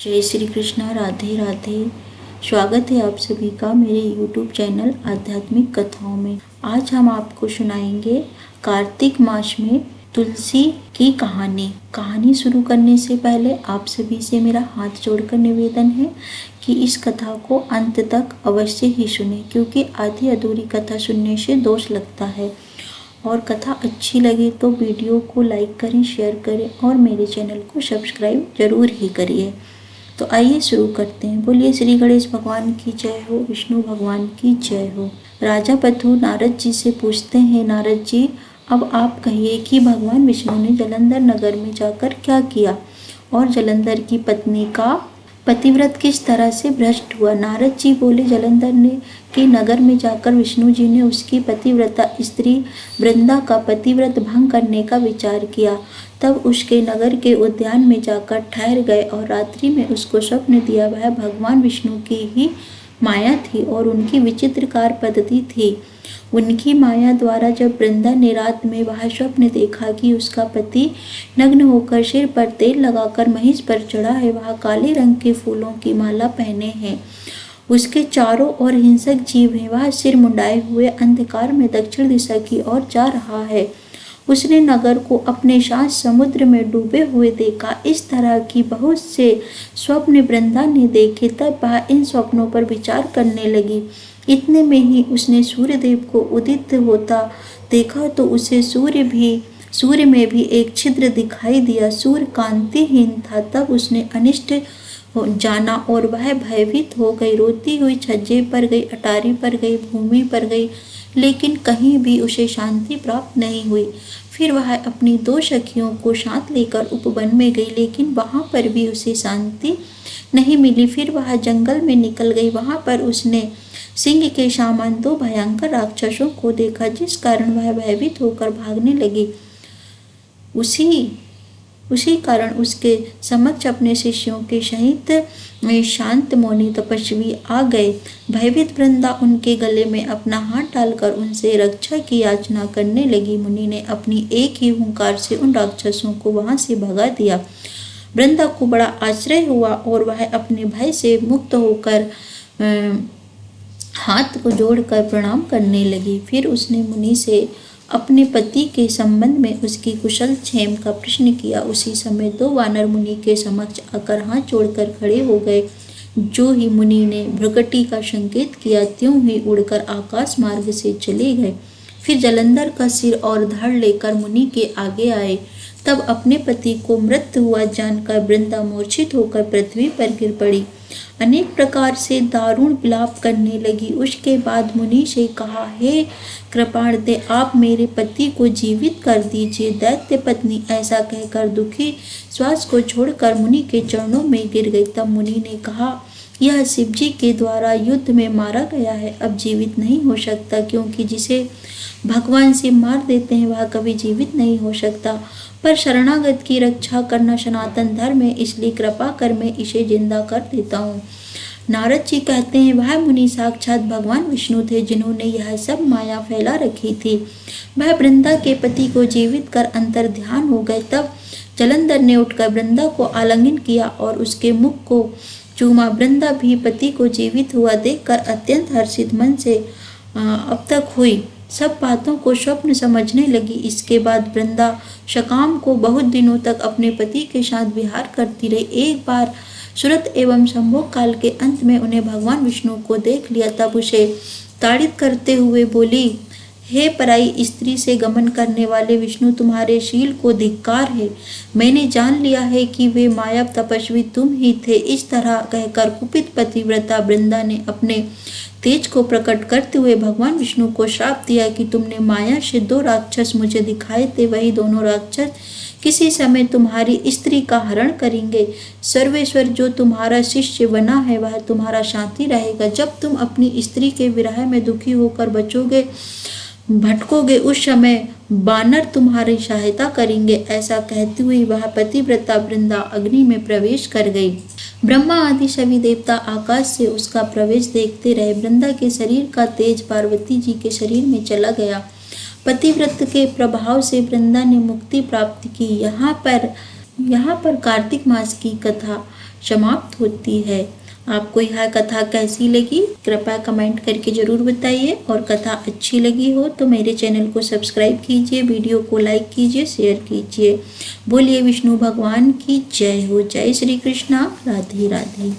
जय श्री कृष्णा। राधे राधे। स्वागत है आप सभी का मेरे YouTube चैनल आध्यात्मिक कथाओं में। आज हम आपको सुनाएंगे कार्तिक मास में तुलसी की कहानी शुरू करने से पहले आप सभी से मेरा हाथ जोड़कर निवेदन है कि इस कथा को अंत तक अवश्य ही सुने, क्योंकि आधी अधूरी कथा सुनने से दोष लगता है। और कथा अच्छी लगे तो वीडियो को लाइक करें, शेयर करें और मेरे चैनल को सब्सक्राइब जरूर ही करिए। तो आइए शुरू करते हैं। बोलिए श्री गणेश भगवान की जय हो, विष्णु भगवान की जय हो। राजा पृथु नारद जी से पूछते हैं, नारद जी अब आप कहिए कि भगवान विष्णु ने जालंधर नगर में जाकर क्या किया और जालंधर की पत्नी का पतिव्रत किस तरह से भ्रष्ट हुआ। नारद जी बोले, जालंधर के नगर में जाकर विष्णु जी ने उसकी पतिव्रता स्त्री वृंदा का पतिव्रत भंग करने का विचार किया। तब उसके नगर के उद्यान में जाकर ठहर गए और रात्रि में उसको स्वप्न दिया। वह भगवान विष्णु की ही माया थी और उनकी विचित्रकार पद्धति थी। उनकी माया द्वारा जब वृंदा ने रात में वह स्वप्न देखा कि उसका पति नग्न होकर सिर पर तेल लगाकर महिष पर चढ़ा है, वह काले रंग के फूलों की माला पहने हैं, उसके चारों ओर हिंसक जीव हैं, वह सिर मुंडाए हुए अंधकार में दक्षिण दिशा की ओर जा रहा है। उसने नगर को अपने साथ समुद्र में डूबे हुए देखा। इस तरह की बहुत से स्वप्न वृंदा ने देखे। तब वह इन स्वप्नों पर विचार करने लगी। इतने में ही उसने सूर्यदेव को उदित होता देखा तो उसे सूर्य में भी एक छिद्र दिखाई दिया। सूर्य कांतिहीन था। तब उसने अनिष्ट जाना और वह भयभीत हो गई। रोती हुई छज्जे पर गई, अटारी पर गई, भूमि पर गई, लेकिन कहीं भी उसे शांति प्राप्त नहीं हुई। फिर वह अपनी दो सखियों को साथ लेकर उपवन में गई, लेकिन वहां पर भी उसे शांति नहीं मिली। फिर वह जंगल में निकल गई। वहां पर उसने सिंह के समान दो भयंकर राक्षसों को देखा, जिस कारण वह भयभीत होकर भागने लगी। उसी कारण उसके समक्ष अपने शिष्यों के सहित शांत मौनी तपस्वी आ गए। भयभीत वृंदा उनके गले में अपना हाथ डालकर उनसे रक्षा की याचना करने लगी। मुनि ने अपनी एक ही हुंकार से उन राक्षसों को वहां से भगा दिया। वृंदा को बड़ा आश्चर्य हुआ और वह अपने भय से मुक्त होकर हाथ को जोड़कर प्रणाम करने लगी। फिर उसने मुनि से अपने पति के संबंध में उसकी कुशल क्षेम का प्रश्न किया। उसी समय दो वानर मुनि के समक्ष आकर हाथ जोड़कर खड़े हो गए। जो ही मुनि ने भ्रुकुटी का संकेत किया, त्यों ही उड़कर आकाश मार्ग से चले गए। फिर जालंधर का सिर और धड़ लेकर मुनि के आगे आए। तब अपने पति को मृत हुआ जानकर वृंदा मूर्छित होकर पृथ्वी पर गिर पड़ी। अनेक प्रकार से दारुण विलाप करने लगी। उसके बाद मुनि से कहा, हे कृपाणते, आप मेरे पति को जीवित कर दीजिए। दैत्य पत्नी ऐसा कहकर दुखी श्वास को छोड़कर मुनि के चरणों में गिर गई। तब मुनि ने कहा, यह शिवजी के द्वारा युद्ध में मारा गया है, अब जीवित नहीं हो सकता, क्योंकि जिसे भगवान से मार देते हैं वह कभी जीवित नहीं हो सकता। पर शरणागत की रक्षा करना सनातन धर्म है, इसलिए कृपा कर मैं इसे जिंदा कर देता हूँ। नारद जी कहते हैं, वह मुनि साक्षात भगवान विष्णु थे, जिन्होंने यह सब माया फैला रखी थी। वह वृंदा के पति को जीवित कर अंतर ध्यान हो गए। तब जालंधर ने उठकर वृंदा को आलिंगन किया और उसके मुख को चूमा। वृंदा भी पति को जीवित हुआ देखकर अत्यंत हर्षित मन से अब तक हुई सब बातों को स्वप्न समझने लगी। इसके बाद वृंदा सकाम को बहुत दिनों तक अपने पति के साथ विहार करती रही। एक बार सुरत एवं संभोग काल के अंत में उन्हें भगवान विष्णु को देख लिया। तब उसे ताड़ित करते हुए बोली, हे पराई स्त्री से गमन करने वाले विष्णु, तुम्हारे शील को धिक्कार है। मैंने जान लिया है कि वे मायाव तपस्वी तुम ही थे। इस तरह कहकर कुपित पतिव्रता वृंदा ने अपने तेज को प्रकट करते हुए भगवान विष्णु को श्राप दिया कि तुमने माया से दो राक्षस मुझे दिखाए थे, वही दोनों राक्षस किसी समय तुम्हारी स्त्री का हरण करेंगे। सर्वेश्वर जो तुम्हारा शिष्य बना है वह तुम्हारा साथी रहेगा। जब तुम अपनी स्त्री के विरह में दुखी होकर भटकोगे, उस समय बानर तुम्हारी सहायता करेंगे। ऐसा कहती हुई वह पतिव्रता वृंदा अग्नि में प्रवेश कर गई। ब्रह्मा आदि सभी देवता आकाश से उसका प्रवेश देखते रहे। वृंदा के शरीर का तेज पार्वती जी के शरीर में चला गया। पतिव्रत के प्रभाव से वृंदा ने मुक्ति प्राप्त की। यहाँ पर कार्तिक मास की कथा समाप्त होती है। आपको यह कथा कैसी लगी कृपया कमेंट करके ज़रूर बताइए, और कथा अच्छी लगी हो तो मेरे चैनल को सब्सक्राइब कीजिए, वीडियो को लाइक कीजिए, शेयर कीजिए। बोलिए विष्णु भगवान की जय हो। जय श्री कृष्णा। राधे राधे।